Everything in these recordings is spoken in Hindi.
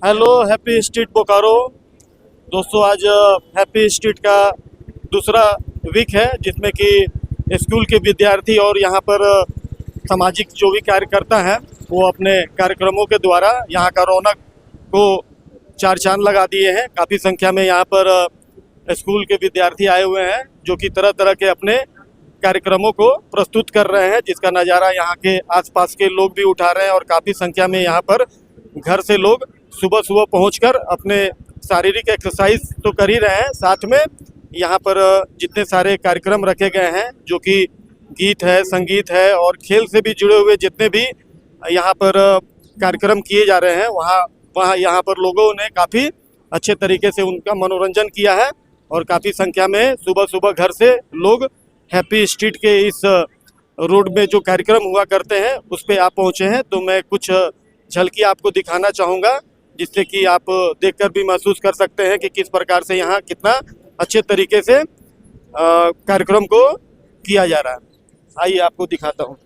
Hello happy street Bokaro. दोस्तों आज हैप्पी स्ट्रीट का दूसरा वीक है जिसमें कि स्कूल के विद्यार्थी और यहाँ पर सामाजिक जो भी कार्यकर्ता हैं वो अपने कार्यक्रमों के द्वारा यहाँ का रौनक को चार चांद लगा दिए हैं। काफ़ी संख्या में यहाँ पर स्कूल के विद्यार्थी आए हुए हैं जो कि तरह तरह के अपने कार्यक्रमों को प्रस्तुत कर रहे हैं, जिसका नज़ारा यहाँ के आसपास के लोग भी उठा रहे हैं। और काफ़ी संख्या में यहाँ पर घर से लोग सुबह सुबह पहुंचकर अपने शारीरिक एक्सरसाइज तो कर ही रहे हैं, साथ में यहाँ पर जितने सारे कार्यक्रम रखे गए हैं जो कि गीत है, संगीत है और खेल से भी जुड़े हुए जितने भी यहाँ पर कार्यक्रम किए जा रहे हैं वहाँ यहाँ पर लोगों ने काफ़ी अच्छे तरीके से उनका मनोरंजन किया है। और काफ़ी संख्या में सुबह सुबह घर से लोग हैप्पी स्ट्रीट के इस रोड में जो कार्यक्रम हुआ करते हैं उस पर आप पहुँचे हैं। तो मैं कुछ झलकी आपको दिखाना चाहूँगा जिससे कि आप देखकर भी महसूस कर सकते हैं कि किस प्रकार से यहाँ कितना अच्छे तरीके से कार्यक्रम को किया जा रहा है। आइए आपको दिखाता हूँ।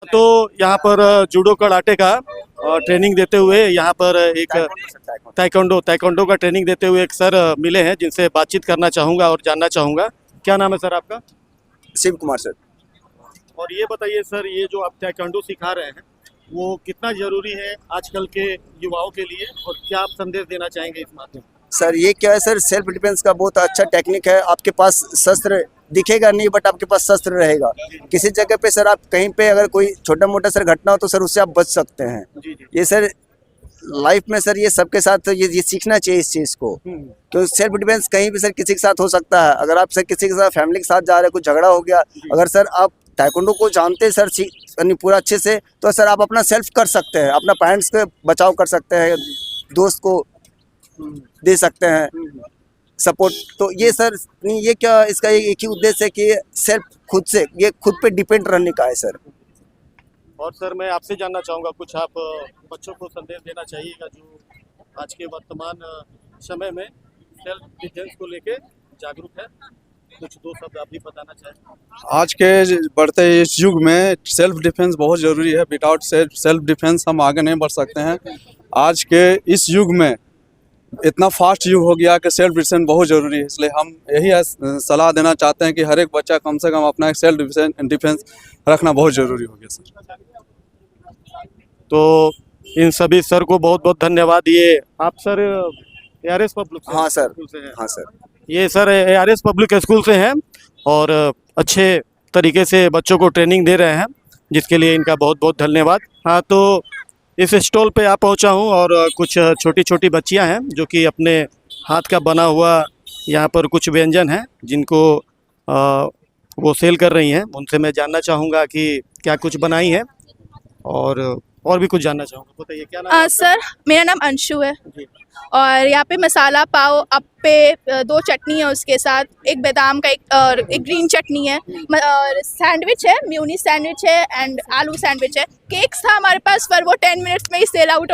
तो यहाँ पर जूडो कराटे का ट्रेनिंग देते हुए यहाँ पर एक ताइक्वांडो का ट्रेनिंग देते हुए एक सर मिले हैं जिनसे बातचीत करना चाहूँगा और जानना चाहूँगा। क्या नाम है सर आपका? शिव कुमार सर। और ये बताइए सर, ये जो आप ताइक्वांडो सिखा रहे हैं वो कितना ज़रूरी है आजकल के युवाओं के लिए और क्या आप संदेश देना चाहेंगे इस माध्यम? सर ये क्या है सर, सेल्फ डिफेंस का बहुत अच्छा टेक्निक है। आपके पास शस्त्र दिखेगा नहीं बट आपके पास शस्त्र रहेगा। किसी जगह पे सर आप कहीं पे अगर कोई छोटा मोटा सर घटना हो तो सर उससे आप बच सकते हैं। जी जी। ये सर लाइफ में सर ये सबके साथ ये सीखना चाहिए इस चीज़ को, क्योंकि सेल्फ डिफेंस कहीं भी सर किसी के साथ हो सकता है। अगर आप सर किसी के साथ फैमिली के साथ जा रहे हैं, कुछ झगड़ा हो गया, अगर सर आप ताइक्वांडो को जानते हैं सर यानी पूरा अच्छे से, तो सर आप अपना सेल्फ कर सकते हैं, अपना पेरेंट्स के बचाव कर सकते हैं, दोस्त को दे सकते हैं सपोर्ट। तो ये सर ये क्या, इसका एक ही उद्देश्य है कि सेल्फ खुद से, ये खुद पे डिपेंड रहने का है सर। और सर मैं आपसे जानना चाहूँगा, कुछ आप बच्चों को संदेश देना चाहिएगा जो आज के वर्तमान समय में सेल्फ डिफेंस को लेके जागरूक है, कुछ दो शब्द आप भी बताना चाहें? आज के बढ़ते इस युग में सेल्फ डिफेंस बहुत ज़रूरी है। विदाउट सेल्फ डिफेंस हम आगे नहीं बढ़ सकते हैं। आज के इस युग में इतना फास्ट युग हो गया कि सेल्फ डिफेंस बहुत ज़रूरी है। इसलिए हम यही सलाह देना चाहते हैं कि हर एक बच्चा कम से कम अपना एक सेल्फ डिफेंस रखना बहुत ज़रूरी हो गया सर। तो इन सभी सर को बहुत बहुत धन्यवाद। ये आप सर ARS पब्लिक? हाँ सर, हाँ सर। ये सर ARS पब्लिक स्कूल से हैं और अच्छे तरीके से बच्चों को ट्रेनिंग दे रहे हैं, जिसके लिए इनका बहुत बहुत धन्यवाद। हाँ, तो इस स्टॉल पे आप पहुंचा हूं और कुछ छोटी छोटी बच्चियां हैं जो कि अपने हाथ का बना हुआ यहाँ पर कुछ व्यंजन हैं जिनको वो सेल कर रही हैं। उनसे मैं जानना चाहूँगा कि क्या कुछ बनाई है और भी कुछ जानना चाहूँगा। बताइए क्या नाम है? सर मेरा नाम अंशु है जी। और यहाँ पे मसाला पाव, अप्पे, 2 चटनी है उसके साथ, एक बादाम का और एक ग्रीन चटनी है और सैंडविच है, म्यूनी सैंडविच है एंड आलू सैंडविच है। केक्स था हमारे पास पर वो 10 मिनट्स में ही सोल्ड आउट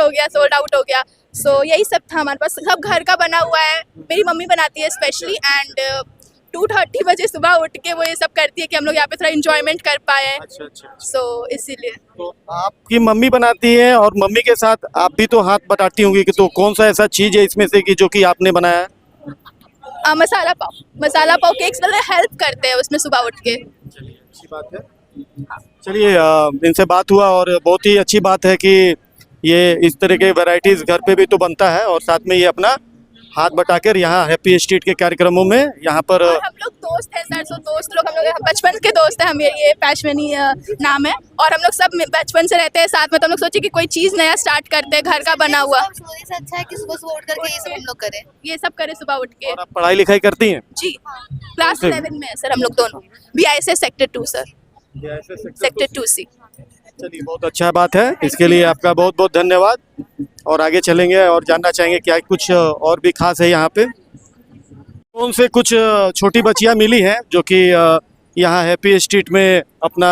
हो गया। सो यही सब था हमारे पास। सब घर का बना हुआ है, मेरी मम्मी बनाती है स्पेशली एंड 2:30 बजे सुबह उठ के वो ये सब करती है कि हम लोग यहाँ पे थोड़ा इंजॉयमेंट कर पाए। अच्छा। सो इसीलिए। तो आपकी मम्मी बनाती है और मम्मी के साथ आप भी तो हाथ बटाती होंगी कि तो कौन सा ऐसा चीज़ है इसमें से कि जो कि आपने बनाया है? मसाला पाव केक्स मतलब हेल्प करते हैं उसमें सुबह उठ के। चलिए अच्छी बात है। चलिए इनसे बात हुआ और बहुत ही अच्छी बात है कि ये इस तरह के वैरायटीज़ घर पे भी तो बनता है और साथ में ये अपना हाथ बटाकर यहाँ हैप्पी स्ट्रीट के कार्यक्रमों में यहाँ पर हम लोग दोस्त हैं सर। दोस्त लोग हम लोग बचपन के दोस्त हैं। हम ये पैशवनी नाम है और हम लोग सब बचपन से रहते हैं साथ में। तो हम लोग सोचे कि कोई चीज़ नया स्टार्ट करते हैं घर का बना हुआ। से अच्छा है कि सुबह उठ करके ये सब हम लोग करें। ये सब करें सुबह उठ के। और आप पढ़ाई लिखाई करती हैं? जी, क्लास 11 में है सर हम लोग दोनों। BISS sector 2 sir, sector 2C। चलिए बहुत अच्छा बात है, इसके लिए आपका बहुत बहुत धन्यवाद। और आगे चलेंगे और जानना चाहेंगे क्या कुछ और भी खास है यहाँ पे। उनसे कुछ छोटी बच्चियाँ मिली हैं जो कि यहाँ हैप्पी स्ट्रीट में अपना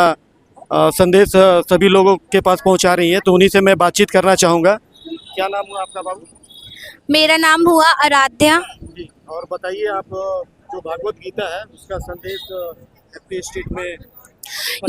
संदेश सभी लोगों के पास पहुँचा रही हैं, तो उन्हीं से मैं बातचीत करना चाहूँगा। क्या नाम हुआ आपका बाबू? मेरा नाम हुआ आराध्या। जी। और बताइए आप जो भागवत गीता है उसका संदेश हैप्पी स्ट्रीट में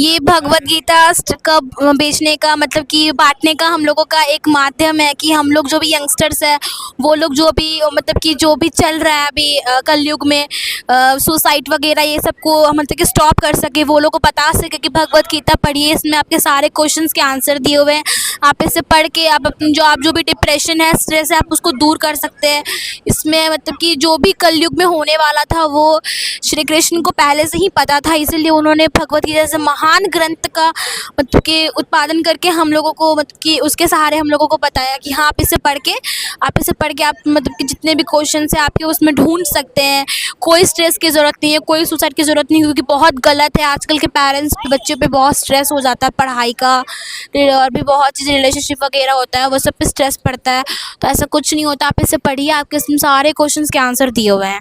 ये भगवत गीता का बेचने का मतलब कि बांटने का हम लोगों का एक माध्यम है कि हम लोग जो भी यंगस्टर्स है वो लोग जो भी मतलब कि जो भी चल रहा है अभी कलयुग में सुसाइड वगैरह ये सब को मतलब कि स्टॉप कर सके, वो लोग को बता सके कि भगवत गीता पढ़िए, इसमें आपके सारे क्वेश्चंस के आंसर दिए हुए हैं। आप इसे पढ़ के आप अपने जो भी डिप्रेशन है, स्ट्रेस है, आप उसको दूर कर सकते हैं। इसमें मतलब कि जो भी कलयुग में होने वाला था वो श्री कृष्ण को पहले से ही पता था, इसलिए उन्होंने भगवत गीता जैसे महान ग्रंथ का मतलब कि उत्पादन करके हम लोगों को मतलब कि उसके सहारे हम लोगों को बताया कि हाँ आप इसे पढ़ के आप मतलब कि जितने भी क्वेश्चन है आपके उसमें ढूंढ सकते हैं। कोई स्ट्रेस की ज़रूरत नहीं है, कोई सुसाइड की ज़रूरत नहीं है, क्योंकि बहुत गलत है आजकल के पेरेंट्स बच्चों पे बहुत स्ट्रेस हो जाता है पढ़ाई का, और भी बहुत चीज़ें रिलेशनशिप वगैरह होता है वो सब पे स्ट्रेस पड़ता है। तो ऐसा कुछ नहीं होता, आप इसे पढ़िए, आपके इसमें सारे क्वेश्चन के आंसर दिए हुए हैं।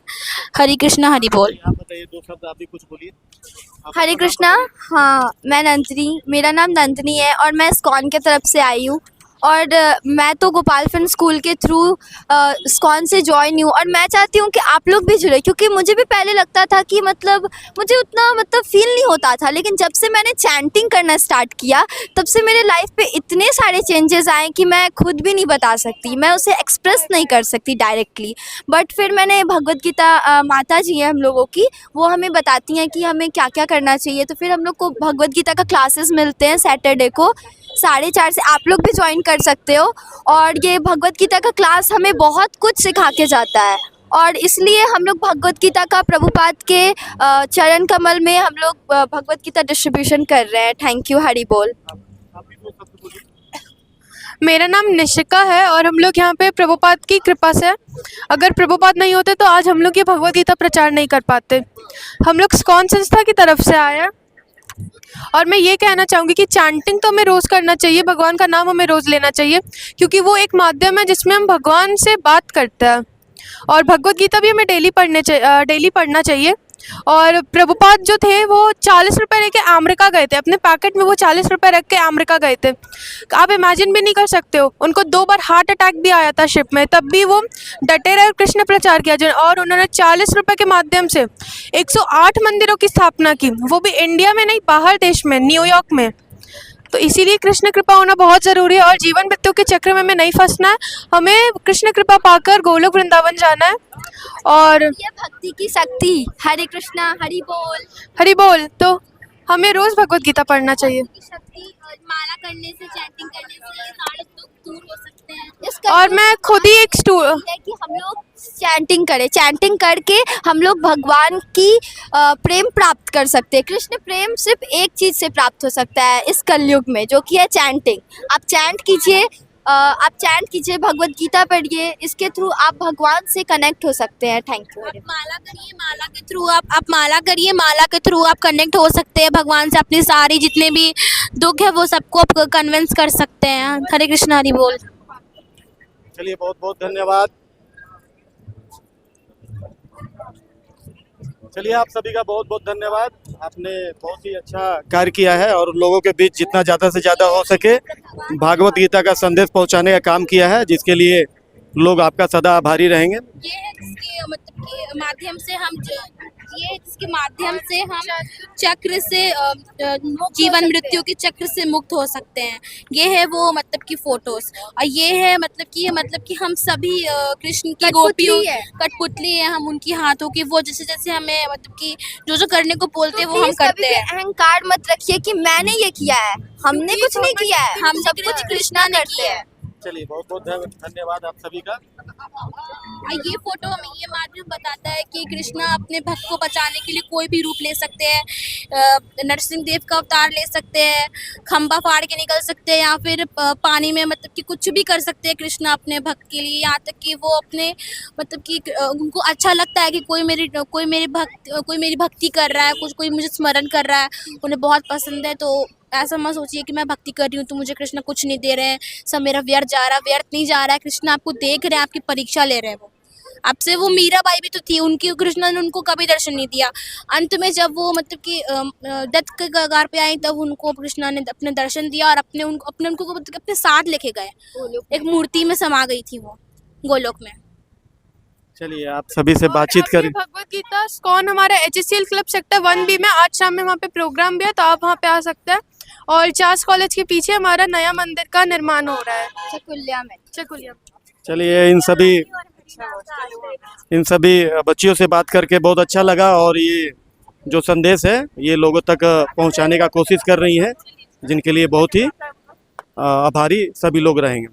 हरे कृष्णा हरि बोल। आप बताइए, दो शब्द आप भी कुछ बोलिए। हरे कृष्णा। हाँ, मैं नंदिनी, मेरा नाम नंदिनी है और मैं इस्कॉन की तरफ से आई हूँ। और मैं तो गोपाल फिल्म स्कूल के थ्रू इस्कॉन से ज्वाइन हूँ और मैं चाहती हूँ कि आप लोग भी जुड़े, क्योंकि मुझे भी पहले लगता था कि मतलब मुझे उतना मतलब फील नहीं होता था, लेकिन जब से मैंने चैंटिंग करना स्टार्ट किया तब से मेरे लाइफ पे इतने सारे चेंजेस आए कि मैं खुद भी नहीं बता सकती, मैं उसे एक्सप्रेस नहीं कर सकती डायरेक्टली। बट फिर मैंने भगवत गीता माता जी हैं हम लोगों की, वो हमें बताती हैं कि हमें क्या क्या करना चाहिए। तो फिर हम लोग को भगवत गीता का क्लासेस मिलते हैं सैटरडे को 4:30 से, आप लोग भी ज्वाइन कर सकते हो। और ये भगवत गीता का क्लास हमें बहुत कुछ सिखा के जाता है और इसलिए हम लोग भगवत गीता का प्रभुपाद के चरण कमल में हम लोग भगवत गीता डिस्ट्रीब्यूशन कर रहे हैं। Thank you. हरि बोल। आप भी दो शब्द बोलिए। मेरा नाम निशिका है और हम लोग यहाँ पे प्रभुपाद की कृपा से, अगर प्रभुपाद नहीं होते तो आज हम लोग ये भगवत गीता प्रचार नहीं कर पाते। हम लोग इस्कॉन संस्था की तरफ से आए हैं और मैं ये कहना चाहूँगी कि चैंटिंग तो हमें रोज़ करना चाहिए, भगवान का नाम हमें रोज़ लेना चाहिए, क्योंकि वो एक माध्यम है जिसमें हम भगवान से बात करते हैं। और भगवत गीता भी हमें डेली पढ़ना चाहिए। और प्रभुपाद जो थे वो 40 रुपये लेके अमेरिका गए थे, अपने पैकेट में वो 40 रुपये रख के अमेरिका गए थे। आप इमेजिन भी नहीं कर सकते हो, उनको 2 बार हार्ट अटैक भी आया था शिप में, तब भी वो डटे रहे और कृष्ण प्रचार किया। और उन्होंने 40 रुपये के माध्यम से 108 मंदिरों की स्थापना की, वो भी इंडिया में नहीं, बाहर देश में, न्यूयॉर्क में। तो इसीलिए कृष्ण कृपा होना बहुत ज़रूरी है और जीवन मृत्यु के चक्र में हमें नहीं फंसना है, हमें कृष्ण कृपा पाकर गोलोक वृंदावन जाना है। और ये भक्ति की शक्ति। हरे कृष्णा हरि बोल। हरि बोल। तो हमें रोज़ भगवत गीता पढ़ना चाहिए। शक्ति माला करने से, चैंटिंग करने से ये सारे दुख दूर हो सकते हैं। और मैं खुद ही एक है कि हम लोग चैंटिंग करें, चैंटिंग करके हम लोग भगवान की प्रेम प्राप्त कर सकते हैं। कृष्ण प्रेम सिर्फ एक चीज़ से प्राप्त हो सकता है इस कलयुग में, जो कि है चैंटिंग। आप चैंट कीजिए, भगवत गीता पढ़िए, इसके थ्रू आप भगवान से कनेक्ट हो सकते हैं। Thank you. माला करिए, माला के थ्रू आप माला करिए, माला के थ्रू आप कनेक्ट हो सकते हैं भगवान से, अपनी सारी जितने भी दुख है वो सबको आप कन्विंस कर सकते हैं। हरे कृष्ण हरि बोल। चलिए, बहुत बहुत धन्यवाद। चलिए, आप सभी का बहुत बहुत धन्यवाद। आपने बहुत ही अच्छा कार्य किया है और लोगों के बीच जितना ज़्यादा से ज़्यादा हो सके भागवत गीता का संदेश पहुंचाने का काम किया है, जिसके लिए लोग आपका सदा आभारी रहेंगे। ये है जिसके मतलब के माध्यम से हम चक्र से जीवन मृत्यु के चक्र से मुक्त हो सकते हैं। ये है वो मतलब कि फोटोज, और ये है मतलब कि हम सभी कृष्ण की गोपियों कठपुतली है, हम उनकी हाथों की, वो जैसे जैसे हमें मतलब कि जो जो करने को बोलते हैं वो हम करते हैं। अहंकार मत रखिए कि मैंने ये किया है, हमने कुछ नहीं किया है, हम सब कुछ कृष्णा ने किया है। चलिए, बहुत बहुत धन्यवाद आप सभी का। ये फोटो हमें ये माध्यम बताता है कि कृष्णा अपने भक्त को बचाने के लिए कोई भी रूप ले सकते हैं। नरसिंह देव का अवतार ले सकते हैं, खंबा फाड़ के निकल सकते हैं, या फिर पानी में मतलब कि कुछ भी कर सकते हैं कृष्णा अपने भक्त के लिए। यहाँ तक कि वो अपने मतलब कि उनको अच्छा लगता है कि कोई मेरी भक्ति कर रहा है, कोई मुझे स्मरण कर रहा है, उन्हें बहुत पसंद है। तो ऐसा मत सोचिए कि मैं भक्ति कर रही हूँ तो मुझे कृष्ण कुछ नहीं दे रहे हैं, सब मेरा व्यर्थ नहीं जा रहा है। कृष्ण आपको देख रहे हैं, आपकी परीक्षा ले रहे हैं। वो आपसे, वो मीराबाई भी तो थी, कृष्ण ने उनको कभी दर्शन नहीं दिया। अंत में जब वो मतलब कि डेथ के कगार पे आई, तब उनको कृष्णा ने अपने दर्शन दिया और उनको अपने साथ लेके गए, एक मूर्ति में समा गई थी वो गोलोक में। चलिए आप सभी से बातचीत और करें। आपके भगवत गीता स्कॉन हमारा HSCL क्लब सेक्टर 1B में आज शाम में वहाँ पे प्रोग्राम भी है, तो आप वहाँ पे आ सकते हैं। और चार्ल्स कॉलेज के पीछे हमारा नया मंदिर का निर्माण हो रहा है चकुलिया में। चकुलिया। चलिए इन सभी बच्चियों से बात करके बहुत अच्छा लगा, और ये जो संदेश है ये लोगों तक पहुंचाने का कोशिश कर रही हैं, जिनके लिए बहुत ही आभारी सभी लोग रहेंगे।